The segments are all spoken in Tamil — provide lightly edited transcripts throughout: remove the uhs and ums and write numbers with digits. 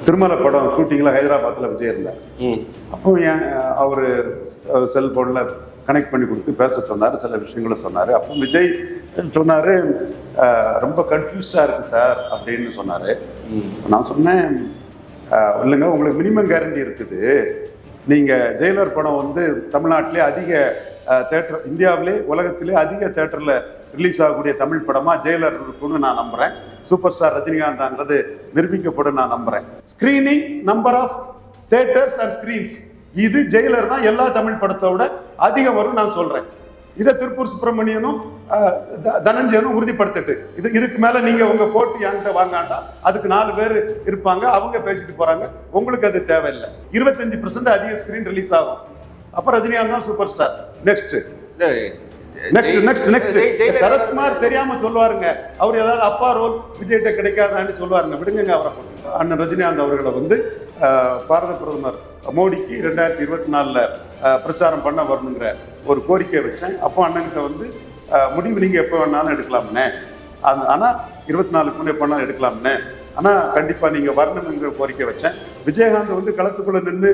திருமலை படம் ஷூட்டிங்கில் ஹைதராபாத்தில் விஜய் இருந்தார். அப்போ அவர் செல்ஃபோனில் கனெக்ட் பண்ணி கொடுத்து பேச சொன்னார், சில விஷயங்களும் சொன்னார். அப்போ விஜய் சொன்னார், ரொம்ப கன்ஃபியூஸ்டாக இருக்குது சார் அப்படின்னு சொன்னார். நான் சொன்னேன், இல்லைங்க உங்களுக்கு மினிமம் கேரண்டி இருக்குது. நீங்கள் ஜெயிலர் படம் வந்து தமிழ்நாட்டிலே அதிக தேட்டர், இந்தியாவிலே உலகத்திலே அதிக தேட்டரில் ரிலீஸ் ஆகக்கூடிய தமிழ் படமாக ஜெயிலர் இருக்குன்னு நான் நம்புகிறேன். சூப்பர் ஸ்டார் ரஜினிகாந்த்ங்கிறது நிரூபிக்கப்படும் நான் நம்புகிறேன். Screening number of theaters and screens, இது ஜெயிலர் தான் எல்லா தமிழ் படத்தை விட அதிகம் வரும் நான் சொல்கிறேன். இதை திருப்பூர் சுப்பிரமணியனும் தனஞ்சயனும் உறுதிப்படுத்திட்டு, இதுக்கு மேலே நீங்கள் உங்கள் போட்டு என்கிட்ட வாங்காண்டா, அதுக்கு 4 பேர் இருப்பாங்க, அவங்க பேசிட்டு போகிறாங்க, உங்களுக்கு அது தேவையில்லை. 25% அதிக ஸ்க்ரீன் ரிலீஸ் ஆகும். அப்போ ரஜினிகாந்த் தான் சூப்பர் ஸ்டார். நெக்ஸ்ட் சரத்குமார் தெரியாம சொல்லுவாருங்க, அவர் ஏதாவது அப்பா ரோல் விஜய்கிட்ட கிடைக்காதான்னு சொல்லுவாருங்க, விடுங்க அவரை. அண்ணன் ரஜினிகாந்த் அவர்களை வந்து பாரத பிரதமர் மோடிக்கு 2024 பிரச்சாரம் பண்ண வரணுங்கிற ஒரு கோரிக்கை வச்சேன். அப்போ அண்ணன்கிட்ட வந்து முடிவு நீங்கள் எப்போ வேணாலும் எடுக்கலாம்னே, ஆனால் 24க்கு முன்னே எப்போ வேணாலும் எடுக்கலாம்னே, ஆனால் கண்டிப்பாக நீங்கள் வரணுங்கிற கோரிக்கை வச்சேன். விஜயகாந்த் வந்து களத்துக்குள்ளே நின்று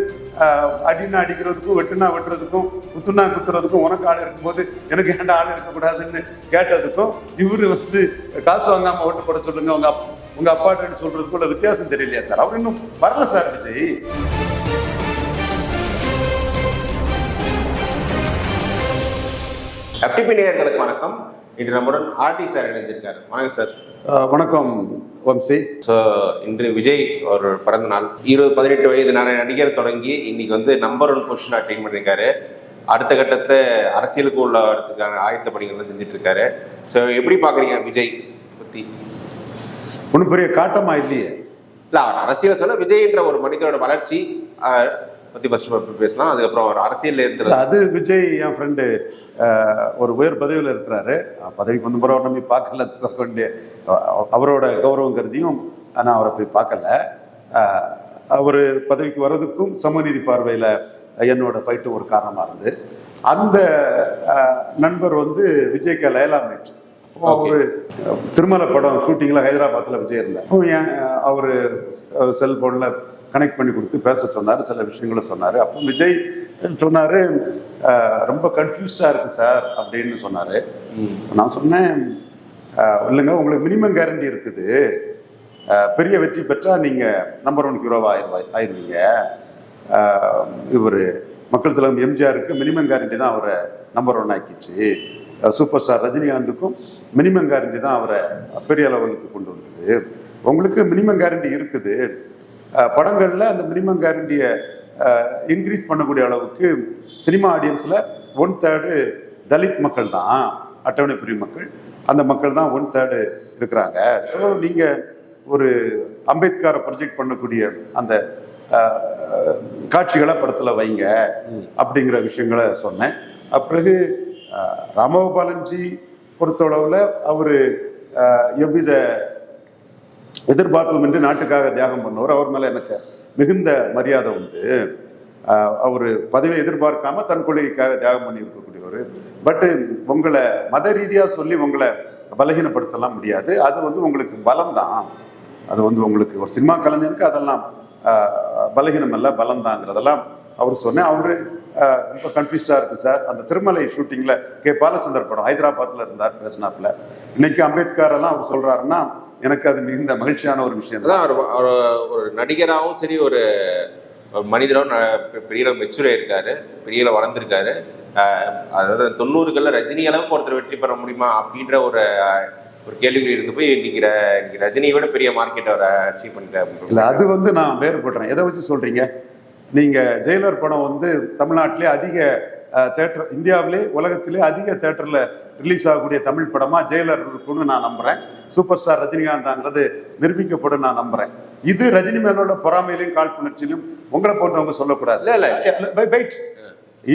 அடினா அடிக்கிறதுக்கும் வெட்டுனா வெட்டுறதுக்கும் குத்துனா குத்துறதுக்கும் உனக்கு ஆள் இருக்கும்போது எனக்கு ஏன்டா ஆள் இருக்கக்கூடாதுன்னு கேட்டதுக்கும், இவர் வந்து காசு வாங்காமல் ஓட்டு போட சொல்லுங்க உங்க அப்பாட்டன்னு சொல்றதுக்குள்ள வித்தியாசம் தெரியலையா சார்? அவர் இன்னும் வரல சார் விஜய். FTP நேயர்களுக்கு வணக்கம். இன்று நம்முடன் ஆர்டி சார் இணைஞ்சிருக்காரு. வணக்கம் சார். வணக்கம் வம்சி. ஸோ இன்று விஜய் ஒரு பிறந்த நாள். 18 வயது நடிகர் தொடங்கி இன்னைக்கு வந்து நம்பர் 1 பொசிஷன் அட்டைன் பண்ணியிருக்காரு. அடுத்த கட்டத்தை அரசியலுக்கு உள்ளதுக்கான ஆயத்த பணிகள் செஞ்சுட்டு இருக்காரு. ஸோ எப்படி பாக்குறீங்க விஜய் பத்தி? ஒன்றும் பெரிய காட்டமா இல்லையே. இல்லை, அரசியல் சொல்ல விஜய்ன்ற ஒரு மனிதனோட வளர்ச்சி பத்தி ஃபர்ஸ்ட் பேசலாம், அதுக்கப்புறம் ஒரு அரசியல் இருக்கிறது. அது விஜய் என் ஃப்ரெண்டு ஒரு உயர் பதவியில் இருக்கிறாரு. பதவிக்கு வந்து பிறகு நம்ம பார்க்கல, வேண்டிய அவரோட கௌரவம் கருதியும் நான் அவரை போய் பார்க்கல. அவர் பதவிக்கு வர்றதுக்கும் சமநீதி பார்வையில் என்னோட ஃபைட்டு ஒரு காரணமாக இருந்து, அந்த நண்பர் வந்து விஜய்க்கு லைலா மேட். அவரு திருமலை படம் ஷூட்டிங்கில் ஹைதராபாத்தில் விஜய் இருந்தார். அப்போ அவர் செல்ஃபோனில் கனெக்ட் பண்ணி கொடுத்து பேச சொன்னார், சில விஷயங்களும் சொன்னார். அப்போ விஜய் சொன்னார், ரொம்ப கன்ஃபியூஸ்டாக இருக்குது சார் அப்படின்னு சொன்னார். நான் சொன்னேன், இல்லைங்க உங்களுக்கு மினிமம் கேரண்டி இருக்குது. பெரிய வெற்றி பெற்றால் நீங்கள் நம்பர் 1 ஹீரோவாக ஆயிடுவீங்க. இவர் மக்கள் தலைவர் எம்ஜிஆருக்கு மினிமம் கேரண்டி தான் அவரை நம்பர் 1 ஆக்கிச்சு. சூப்பர் ஸ்டார் ரஜினிகாந்துக்கும் மினிமம் கேரண்டி தான் அவரை பெரிய லெவலுக்கு கொண்டு வந்தது. உங்களுக்கு மினிமம் கேரண்டி இருக்குது. படங்களில் அந்த மினிமம் கேரண்டியை இன்க்ரீஸ் பண்ணக்கூடிய அளவுக்கு சினிமா ஆடியன்ஸில் 1/3 தலித் மக்கள் தான், அட்டவணை பிரிவு மக்கள். அந்த மக்கள் தான் 1/3 இருக்கிறாங்க. ஸோ நீங்கள் ஒரு அம்பேத்கரை ப்ரொஜெக்ட் பண்ணக்கூடிய அந்த காட்சிகளை படத்தில் வைங்க அப்படிங்கிற விஷயங்களை சொன்னேன். பிறகு ராமகோபாலன்ஜி பொறுத்தளவில் அவர் எவ்வித எதிர்பார்ப்பும் என்று நாட்டுக்காக தியாகம் பண்ணவர். அவர் மேலே எனக்கு மிகுந்த மரியாதை உண்டு. அவர் பதவியை எதிர்பார்க்காம தன் கொள்கைக்காக தியாகம் பண்ணி இருக்கக்கூடியவர். பட்டு உங்களை மத ரீதியாக சொல்லி உங்களை பலகீனப்படுத்தலாம் முடியாது. அது வந்து உங்களுக்கு பலம் தான். அது வந்து உங்களுக்கு ஒரு சினிமா கலைஞனுக்கு அதெல்லாம் பலகீனம் அல்ல, பலம் தாங்கிறதெல்லாம் அவர் சொன்னேன். அவரு ரொம்ப கன்ஃபியூஸ்டாக இருக்குது சார். அந்த திருமலை ஷூட்டிங்கில் பாலச்சந்தர் படம் ஹைதராபாத்தில் இருந்தார், பேசினாப்புல. இன்னைக்கு அம்பேத்கர் எல்லாம் அவர் சொல்றாருன்னா எனக்கு அது மிகுந்த மகிழ்ச்சியான ஒரு விஷயம் தான். ஒரு நடிகராகவும் சரி, ஒரு மனிதராகவும் பெரிய மெச்சூர் ஆயிருக்காரு, பெரிய வளர்ந்துருக்காரு. அதாவது 90களில் ரஜினி அளவுக்கு ஒருத்தர் வெற்றி பெற முடியுமா அப்படின்ற ஒரு கேள்விகள் இருந்து போய் இன்னைக்கு ரஜினியை விட பெரிய மார்க்கெட் அவரை அச்சீவ் பண்ணிட்டாரு. இல்லை, அது வந்து நான் வேறுபடுறேன். எதை வச்சு சொல்றீங்க? நீங்கள் ஜெயிலர் படம் வந்து தமிழ்நாட்டிலே அதிக தேட்டர், இந்தியாவிலே உலகத்திலே அதிக தேட்டரில் ரிலீஸ் ஆகக்கூடிய தமிழ் படமாக ஜெயிலர் இருக்குன்னு நான் நம்புகிறேன். சூப்பர் ஸ்டார் ரஜினிகாந்த்ங்கிறது நிரூபிக்கப்படும் நான் நம்புகிறேன். இது ரஜினி மேலோட பொறாமையிலையும் காழ்ப்புணர்ச்சியிலும் உங்களை போன்றவங்க சொல்லக்கூடாது. வெயிட்,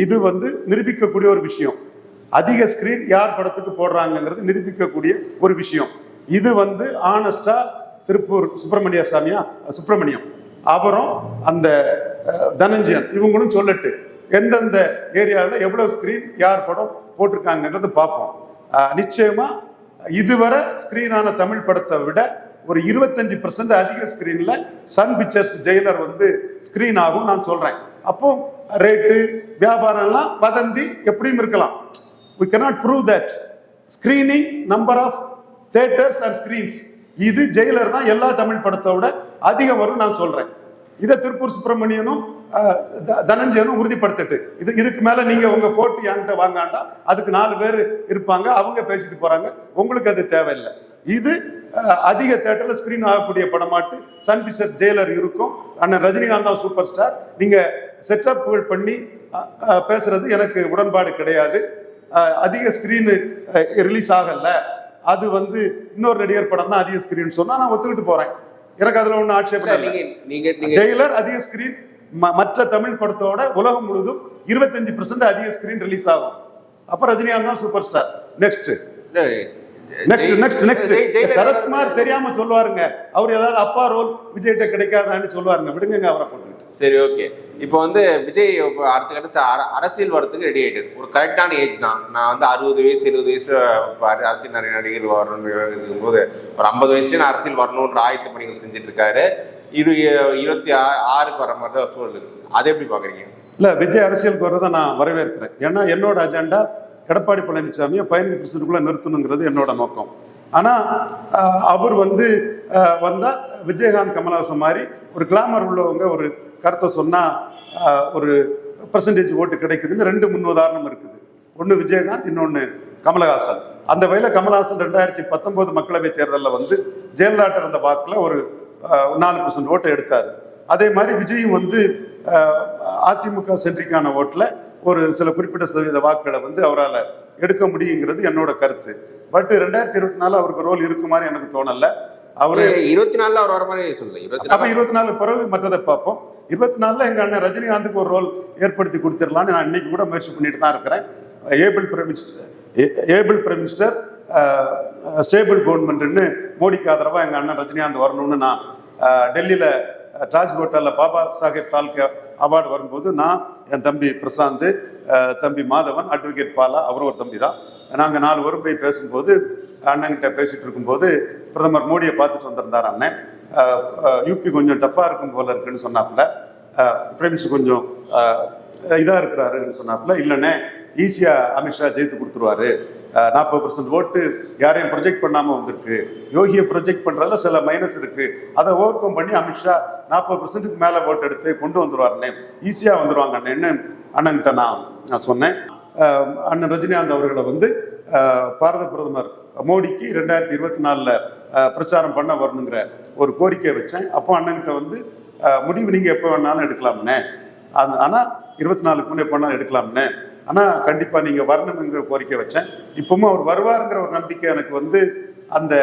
இது வந்து நிரூபிக்கக்கூடிய ஒரு விஷயம். அதிக ஸ்கிரீன் யார் படத்துக்கு போடுறாங்கிறது நிரூபிக்கக்கூடிய ஒரு விஷயம். இது வந்து ஆனஸ்டா திருப்பூர் சுப்பிரமணியம் அப்புறம் அந்த தனஞ்சயன் இவங்களும் சொல்லட்டு எந்தெந்த ஏரியாவில் எவ்வளவு ஸ்கிரீன் யார் படம் போட்டிருக்காங்கிறது பார்ப்போம். நிச்சயமா இதுவரை ஸ்கிரீனான தமிழ் படத்தை விட ஒரு 25% அதிக ஸ்கிரீன்ல சன் பிக்சர்ஸ் ஜெயிலர் வந்து ஸ்கிரீன் ஆகும் நான் சொல்றேன். அப்போ ரேட்டு வியாபாரம் எல்லாம் வதந்தி எப்படியும் இருக்கலாம். we cannot prove that. screening number of theaters and screens இது ஜெயிலர் தான் எல்லா தமிழ் படத்தை விட அதிகம் வரும் நான் சொல்றேன். இதை திருப்பூர் சுப்பிரமணியனும் தனஞ்சயனும் உறுதிப்படுத்திட்டு இதுக்கு மேல நீங்க உங்க போட்டு என்கிட்ட வாங்காண்டா அதுக்கு 4 பேர் இருப்பாங்க, அவங்க பேசிட்டு போறாங்க, உங்களுக்கு அது தேவையில்லை. இது அதிக தேட்டர்ல ஸ்கிரீன் ஆகக்கூடிய படமாட்டு சன் பிக்சர்ஸ் ஜெயிலர் இருக்கும். அண்ணன் ரஜினிகாந்த் தான் சூப்பர் ஸ்டார். நீங்க செட்டப்கள் பண்ணி பேசுறது எனக்கு உடன்பாடு கிடையாது. அதிக ஸ்கிரீன் ரிலீஸ் ஆகல, அது வந்து இன்னொரு நடிகர் படம் தான் அதிக ஸ்கிரீன் சொன்னா நான் ஒத்துக்கிட்டு போறேன். எனக்கு அதுல ஒண்ணு ஆட்சேபம் இல்லை. ஜெயிலர் அதிக ஸ்கிரீன் மற்ற தமிழ் படத்தோட உலகம் முழுதும் 25% அதிக ஸ்கிரீன் ரிலீஸ் ஆகும். அப்ப ரஜினிகாந்த் தான் சூப்பர் ஸ்டார். நெக்ஸ்ட் சரத்குமார் தெரியாம சொல்லுவாருங்க, அவர் ஏதாவது அப்பா ரோல் விஜய்கிட்ட கிடைக்காதான்னு சொல்லுவாருங்க, விடுங்க அவரை போட்டு. சரி, ஓகே. இப்போ வந்து விஜய் அடுத்த அரசியல் வரத்துக்கு ரெடி ஆயிட்டு ஒரு கரெக்டான ஏஜ் தான். நான் வந்து 60 வயசு 70 வயசு அரசியல் நிறைய நடிகர் வரணும் போது ஒரு 50 வயசுல நான் அரசியல் வரணும்ன்ற ஆயத்த பணிகள் செஞ்சுட்டு இருக்காரு. 26க்கு வர மாதிரி தான் சூழல் இருக்கு. அதை எப்படி பாக்குறீங்க? இல்ல, விஜய் அரசியலுக்கு வர்றதை நான் வரவேற்கிறேன். ஏன்னா என்னோட அஜெண்டா எடப்பாடி பழனிசாமியை 15% நிறுத்தணுங்கிறது என்னோட நோக்கம். ஆனா அவர் வந்து வந்தா விஜயகாந்த் கமலஹாசன் மாதிரி ஒரு கிளாமர் உள்ளவங்க ஒரு கருத்தை சொன்னா ஒரு பெர்சன்டேஜ் ஓட்டு கிடைக்குதுன்னு 2 முன் உதாரணம் இருக்குது. ஒன்னு விஜயகாந்த், இன்னொன்னு கமலஹாசன். அந்த வகையில கமலஹாசன் 2019 மக்களவை தேர்தலில் வந்து ஜெயலலிதா இருந்த வாக்குல ஒரு 4% ஓட்டை எடுத்தாரு. அதே மாதிரி விஜயும் வந்து அதிமுக சென்ட்ரிக்கான ஓட்டுல ஒரு சில குறிப்பிட்ட சதவீத வாக்குகளை வந்து அவரால் எடுக்க முடியுங்கிறது என்னோட கருத்து. பட் 2024 அவருக்கு ரோல் இருக்கு மாதிரி எனக்கு தோணல. அவரு 24 அவர் வர மாதிரி சொல்லல. 24 பிறகு மற்றதை பார்ப்போம். 24 எங்க அண்ணன் ரஜினிகாந்துக்கு ஒரு ரோல் ஏற்படுத்தி கொடுத்துடலான்னு நான் இன்னைக்கு கூட முயற்சி பண்ணிட்டு தான் இருக்கிறேன். ஏபிள் பிரைம் மினிஸ்டர் ஸ்டேபிள் கவர்மெண்ட்னு மோடிக்கு ஆதரவா எங்க அண்ணன் ரஜினிகாந்த் வரணும்னு நான் டெல்லியில ராஜ்கோட்டால பாபா சாஹேப் தால்கே அவார்டு வரும்போது நான், என் தம்பி பிரசாந்த், தம்பி மாதவன், அட்வொகேட் பாலா, அவரும் ஒரு தம்பி தான், நாங்கள் 4 பேரும் போய் பேசும்போது அண்ணன்கிட்ட பேசிட்டு இருக்கும்போது பிரதமர் மோடியை பார்த்துட்டு வந்திருந்தார் அண்ணன். யூபி கொஞ்சம் டஃபா இருக்கும் போல இருக்குன்னு சொன்னாப்புல, பிரைம் கொஞ்சம் இதாக இருக்கிறாருன்னு சொன்னாப்புல. இல்லைண்ணே, ஈஸியா அமித்ஷா ஜெயித்து கொடுத்துருவாரு, 40% ஓட்டு யாரையும் ப்ரொஜெக்ட் பண்ணாம வந்திருக்கு, யோகியை ப்ரொஜெக்ட் பண்றதுல சில மைனஸ் இருக்கு, அதை ஓவர் கம் பண்ணி அமித்ஷா 40%க்கு மேல ஓட்டு எடுத்து கொண்டு வந்துருவாருண்ணே, ஈஸியா வந்துருவாங்க அண்ணன்னு அண்ணன்கிட்ட நான் சொன்னேன். அண்ணன் ரஜினிகாந்த் அவர்களை வந்து பாரத பிரதமர் மோடிக்கு 2024 பிரச்சாரம் பண்ண வரணுங்கிற ஒரு கோரிக்கை வச்சேன். அப்போ அண்ணன்கிட்ட வந்து முடிவு நீங்க எப்போ வேணாலும் எடுக்கலாம்னே, ஆனா 24க்கு முன்னே எப்போ வேணாலும் எடுக்கலாம்னே, ஆனா கண்டிப்பா நீங்க வரணுங்கிற கோரிக்கை வச்சேன். இப்பவும் அவர் வருவாருங்கிற ஒரு நம்பிக்கை எனக்கு வந்து அந்த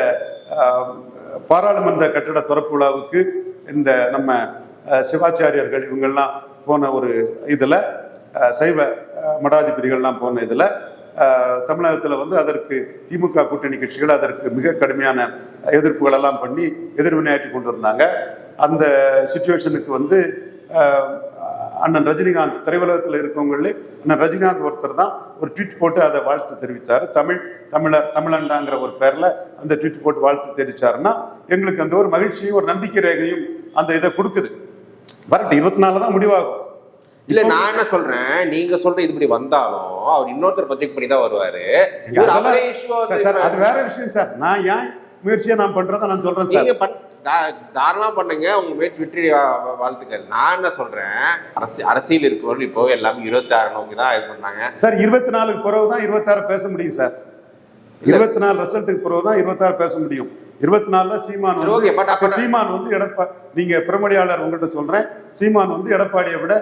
பாராளுமன்ற கட்டிட திறப்பு விழாவுக்கு இந்த நம்ம சிவாச்சாரியர்கள் இவங்கெல்லாம் போன ஒரு இதுல, சைவ மடாதிபதிகள்லாம் போன இதுல தமிழகத்தில் வந்து அதற்கு திமுக கூட்டணி கட்சிகள் அதற்கு மிக கடுமையான எதிர்ப்புகள் எல்லாம் பண்ணி எதிர்வினையாற்றி கொண்டு இருந்தாங்க. அந்த சிச்சுவேஷனுக்கு வந்து அண்ணன் ரஜினிகாந்த், திரையுலகத்தில் இருக்கவங்களே அண்ணன் ரஜினிகாந்த் ஒருத்தர் தான் ஒரு ட்வீட் போட்டு அதை வாழ்த்து தெரிவித்தார். தமிழண்டாங்கிற ஒரு பேர்ல அந்த ட்வீட் போட்டு வாழ்த்து தெரிவிச்சாருன்னா எங்களுக்கு அந்த ஒரு மகிழ்ச்சியும் ஒரு நம்பிக்கை ரேகையும் அந்த இதை கொடுக்குது. வரட்டு 24 தான் முடிவாகும். இல்ல, நான் என்ன சொல்றேன், நீங்க சொல்ற இது இப்படி வந்தாலும் அவர் இன்னொருத்தர் ப்ரொஜெக்ட் பண்ணி தான் வருவாரு. அது வேற விஷயம் சார். நான் ஏன் முயற்சியை நான் பண்றதை நான் சொல்றேன் சார். நீங்க தாராளமா பண்ணுங்க, உங்க முயற்சி வெற்றி வாழ்த்துக்கள். நான் என்ன சொல்றேன், அரசியல் இருக்கவர்கள் இப்போ எல்லாம் 26 நோக்கி தான் இது பண்ணாங்க சார். 24க்கு பிறகு தான் 26 பேச முடியும் சார். 24 ரிசல்ட்டுக்கு பிறகு தான் 26 பேச முடியும். 24ல சீமான் வந்து எடப்பாடி, நீங்க பிரமணியாளர் உங்கள்கிட்ட சொல்றேன், சீமான் வந்து எடப்பாடியை விட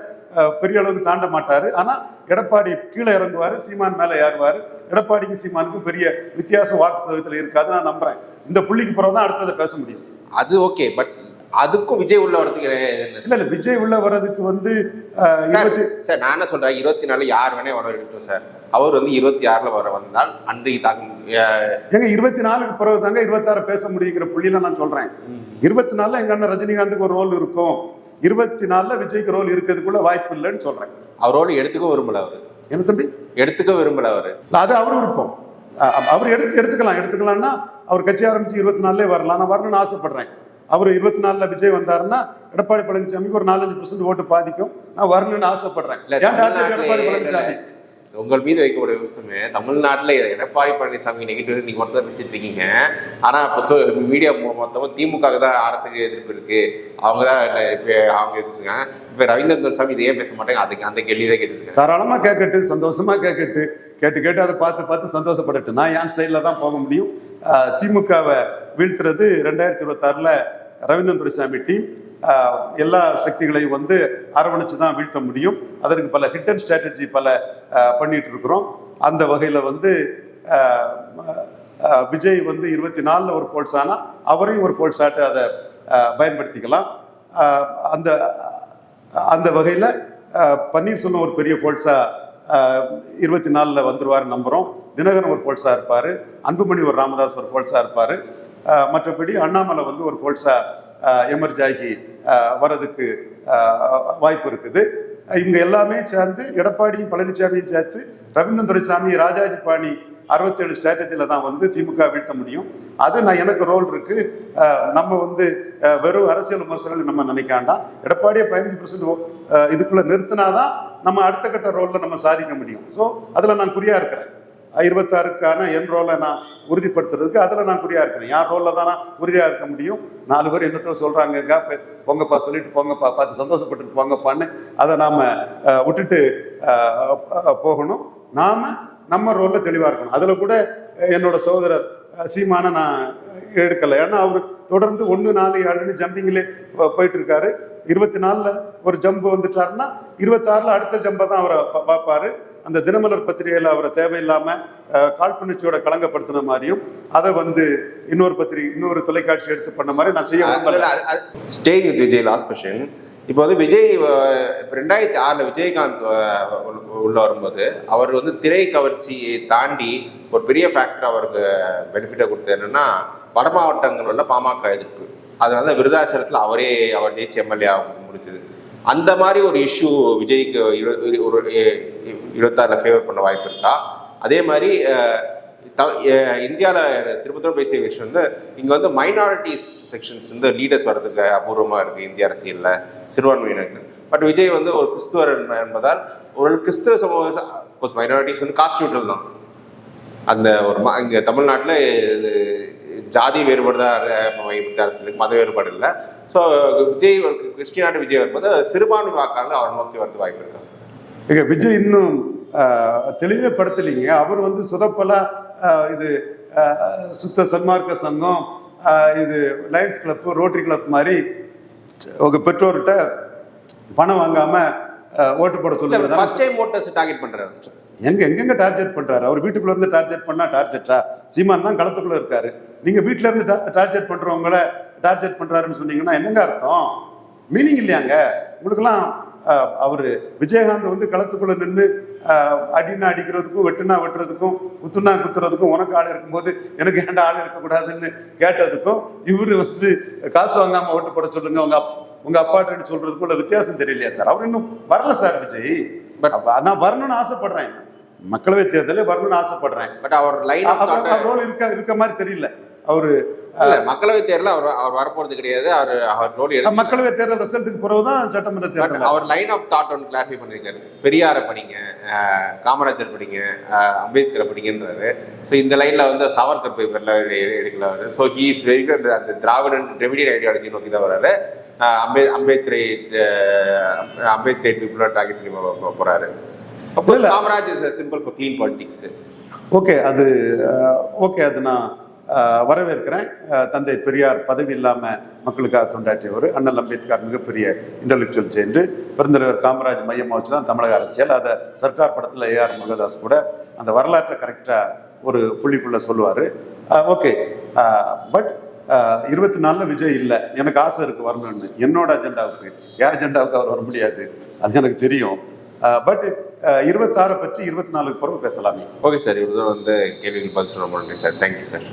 பெரிய அளவுக்கு தாண்ட மாட்டாரு. ஆனா எடப்பாடி கீழே இறங்குவாரு, சீமான் மேல ஏறுவாரு. எடப்பாடிக்கு சீமானுக்கும் பெரிய வித்தியாசம் வாக்கு சதவீதத்தில் இருக்காது நான் நம்புறேன். இந்த புள்ளிக்கு பிறகு தான் அடுத்ததை பேச முடியும். அது ஓகே, பட் அதுக்கும் விஜய் உள்ள வரதுக்கு இல்ல விஜய் உள்ள வர்றதுக்கு வந்து சார் நான் என்ன சொல்றேன், 24 யார் வேணே வர இருக்கட்டும் சார். அவர் வந்து 26ல வர வந்தால் அன்றைக்கு தாக்கம் எங்க 24க்கு பிறகு தாங்க 26 பேச முடியுங்கிற புள்ளியில நான் சொல்றேன். 24ல எங்க அண்ணன் ரஜினிகாந்துக்கு ஒரு ரோல் இருக்கும், 24ல விஜய்க்கு ரோல் இருக்கிறதுக்குள்ள வாய்ப்பு இல்லைன்னு சொல்றேன். அவர் ரோல் எடுத்துக்க விரும்பல. அவரு என்ன தம்பி எடுத்துக்க விரும்பல. அவரு அது அவரு விருப்பம். அவர் எடுத்துக்கலாம்னா அவர் கட்சி ஆரம்பிச்சு 24 வரலாம், நான் வரணும்னு ஆசைப்படுறேன். அவர் 24 விஜய் வந்தாருன்னா எடப்பாடி பழனிசாமிக்கு ஒரு 4-5% ஓட்டு பாதிக்கும். நான் வரணும்னு ஆசைப்படுறேன். ஏன் டார்கெட் எடப்பாடி பழனிசாமி? உங்கள் மீது வைக்கக்கூடிய விஷயமே தமிழ்நாட்டில் எடப்பாடி பழனிசாமி நெகட்டிவ் நீங்க மட்டும் தான் பேசிட்டு இருக்கீங்க. ஆனா இப்போ மீடியா மொத்தமும் திமுக தான் அரசியல் எதிர்ப்பு இருக்கு, அவங்க தான் அவங்க எதிர்த்துருக்காங்க. இப்போ ரவீந்திரன் சாமி இதையே பேச மாட்டாங்க, அதுக்கு அந்த கேள்விதான் கேட்டுருக்கேன். தாராளமா கேட்கட்டு, சந்தோஷமா கேட்கட்டு, கேட்டு அதை பார்த்து சந்தோஷப்படட்டு. நான் என் ஸ்டைலில் தான் போக முடியும். திமுகவை வீழ்த்துறது 2026 ரவீந்திரன் துரைசாமி டீம் எல்லா சக்திகளையும் வந்து அரவணைச்சு தான் வீழ்த்த முடியும். அதற்கு பல ஹிட்டன் ஸ்ட்ராட்டஜி பண்ணிட்டு இருக்கிறோம். அந்த வகையில் வந்து விஜய் வந்து 24 ஒரு ஃபோல்ஸ் ஆனால் அவரையும் ஒரு ஃபோல்ஸ் ஆட்டு அதை பயன்படுத்திக்கலாம். அந்த அந்த வகையில் பன்னீர்செல்வம் ஒரு பெரிய ஃபோல்ஸா 24 வந்துருவார் நம்புகிறோம். தினகரன் ஒரு ஃபோல்ஸா இருப்பார், அன்புமணி ஒரு ராமதாஸ் ஒரு ஃபோல்ஸா இருப்பார். மற்றபடி அண்ணாமலை வந்து ஒரு ஃபோல்ஸா எமர்ஜ் ஆகி வர்றதுக்கு வாய்ப்பு இருக்குது. இவங்க எல்லாமே சேர்ந்து எடப்பாடியும் பழனிசாமியும் சேர்த்து ரவீந்திரன் துரைசாமி ராஜாஜி பாணி 67 ஸ்ட்ராட்டஜியில் தான் வந்து திமுக வீழ்த்த முடியும். அது எனக்கு ரோல் இருக்கு. நம்ம வந்து வெறும் அரசியல் விமர்சனங்கள் நம்ம நினைக்காண்டாம். எடப்பாடியை 15% இதுக்குள்ள நிறுத்தினாதான் நம்ம அடுத்த கட்ட ரோல்ல நம்ம சாதிக்க முடியும். ஸோ அதில் நான் குறியா இருக்கிறேன். 26க்கான என் ரோலை நான் உறுதிப்படுத்துறதுக்கு அதில் நான் குறியா இருக்கிறேன். என் ரோலில் தான் நான் உறுதியாக இருக்க முடியும். 4 பேர் என்னத்தோ சொல்றாங்க, பொங்கப்பா சொல்லிட்டு போங்கப்பா, பார்த்து சந்தோஷப்பட்டுட்டு போங்கப்பான்னு அதை நாம விட்டுட்டு போகணும். நம்ம ரோல்ல தெளிவா இருக்கணும். அதுல கூட என்னோட சகோதரர் சீமான நான் எடுக்கல. ஏன்னா அவர் தொடர்ந்து 1, 4, 7 ஜம்பிங்லே போயிட்டு இருக்காரு. 24 ஒரு ஜம்பு வந்துட்டாருன்னா 26 அடுத்த ஜம்பை தான் அவரை பார்ப்பாரு. அந்த தினமலர் பத்திரிகையில் அவரை தேவையில்லாம காழ்ப்புணர்ச்சியோட களங்கப்படுத்தின மாதிரியும் அதை வந்து இன்னொரு தொலைக்காட்சி எடுத்து பண்ண மாதிரி நான் செய்ய stage with Vijay. Last question. இப்போ வந்து விஜய் 2006 விஜயகாந்த் உள்ள வரும்போது அவர் வந்து திரை கவர்ச்சியை தாண்டி ஒரு பெரிய ஃபேக்டர் அவருக்கு பெனிஃபிட்டை கொடுத்தது என்னன்னா வட மாவட்டங்களில் பாமக எதிர்ப்பு. அதனால விருதாச்சலத்தில் அவர் ஜெயிச்சு எம்எல்ஏ முடிச்சது. அந்த மாதிரி ஒரு இஷ்யூ விஜய்க்கு ஒரு 26 ஃபேவர் பண்ண வாய்ப்பு இருக்கா? அதே மாதிரி இந்தியாவில் திரும்ப பேசிய விஷயம் வந்து இங்கே வந்து மைனாரிட்டிஸ் செக்ஷன்ஸ் வந்து லீடர்ஸ் வர்றதுக்கு அபூர்வமாக இருக்குது இந்திய அரசியலில், சிறுபான்மையினருக்கு. பட் விஜய் வந்து ஒரு கிறிஸ்துவர் என்பதால் ஒரு கிறிஸ்துவ சமூக மைனாரிட்டிஸ் வந்து காஸ்ட் நியூட்ரல் தான். அந்த ஒரு இங்கே தமிழ்நாட்டில் ஜாதி வேறுபாடு தான் அரசியலுக்கு, மத வேறுபாடு இல்லை. ஸோ விஜய் கிறிஸ்டியானிட்டி விஜய் வரும்போது சிறுபான்மை வாக்காளர்கள் அவர் நோக்கி வரது வாய்ப்பு இருக்கா? விஜய் இன்னும் தெளிவே படுத்தலைங்க. அவர் வந்து சுதப்பலா இது சுத்த சன்மார்க்க சங்கம், இது லயன்ஸ் கிளப், ரோட்டரி கிளப் மாதிரி உங்க பெற்றோர்கிட்ட பணம் வாங்காம ஓட்டு போட சொல்லுங்க. ஃபர்ஸ்ட் டைம் ஓட்டர்ஸ் டார்கெட் பண்றாரு. எங்க டார்கெட் பண்றாரு? அவர் வீட்டுக்குள்ள இருந்து டார்கெட் பண்ணா டார்கெட்டா? சீமான் தான் களத்துக்குள்ள இருக்காரு. நீங்க வீட்டுல இருந்து டார்கெட் பண்றவங்கள டார்கெட் பண்றாருன்னு சொன்னீங்கன்னா என்னங்க அர்த்தம்? மீனிங் இல்லையாங்க உங்களுக்கெல்லாம்? அவரு விஜயகாந்த் வந்து களத்துக்குள்ள நின்று அடினா அடிக்கிறதுக்கும் வெட்டுனா வெட்டுறதுக்கும் குத்துனா குத்துறதுக்கும் உனக்கு ஆள் இருக்கும்போது எனக்கு ஏன்டா ஆள் இருக்கக்கூடாதுன்னு கேட்டதுக்கும் இவரு வந்து காசு வாங்காம ஓட்டு போட சொல்லுங்க உங்க அப்பாட்டு சொல்றதுக்கும் உள்ள வித்தியாசம் தெரியலையா சார்? அவர் இன்னும் வரல சார் விஜய். நான் வரணும்னு ஆசைப்படுறேன், மக்களவை தேர்தலே வரணும்னு ஆசைப்படுறேன். பட் அவர் ரோல் இருக்க மாதிரி தெரியல. அவரு மக்களவை தேர்தல் அவர் வரப்போறது கிடையாது. அவர் ரோல் மக்களவை தேர்தல் ரிசல்ட்டுக்கு பிறகுதான் சட்டமன்ற தேர்தல். அவர் லைன் ஆஃப் தாட் ஒன்று கிளாரிஃபை பண்ணிருக்காரு. பெரியாரை படிங்க, காமராஜர் படிங்க, அம்பேத்கரை படிங்கன்றாரு. ஸோ இந்த லைன்ல வந்து சாவர்கர் பேப்பர்ல எடுக்கல. ஸோ ஹி இஸ் வெரி அந்த திராவிடன் டிரெவிடியன் ஐடியாலஜி நோக்கி தான் வர்றாரு. அம்பேத்கரை பீப்புள் டார்கெட் பண்ணி போறாரு. Kamaraj is simple for clean politics. Okay, அது நான் வரவேற்கிறேன். தந்தை பெரியார் பதவி இல்லாம மக்களுக்காக தொண்டாற்றியவர். அண்ணல் அம்பேத்கர் மிகப்பெரிய இன்டலெக்சுவல் சேஞ்சு. பெருந்தலைவர் காமராஜ் மையமாக வச்சுதான் தமிழக அரசியல். அதை சர்க்கார் படத்துல ஏஆர் முருகதாஸ் கூட அந்த வரலாற்றை கரெக்டா ஒரு புள்ளிக்குள்ள சொல்லுவாரு. ஓகே, பட் 24 விஜய் இல்லை. எனக்கு ஆசை இருக்கு வரணும்னு. என்னோட அஜெண்டாவுக்கு, என் அஜெண்டாவுக்கு அவர் வர முடியாது, அது எனக்கு தெரியும். பட் 26 பற்றி 24 பிறகு பேசலாமே. ஓகே சார், இவ்வளோ வந்து கேள்விகள் பதில் சொல்ல முடியும் சார். Thank you sir.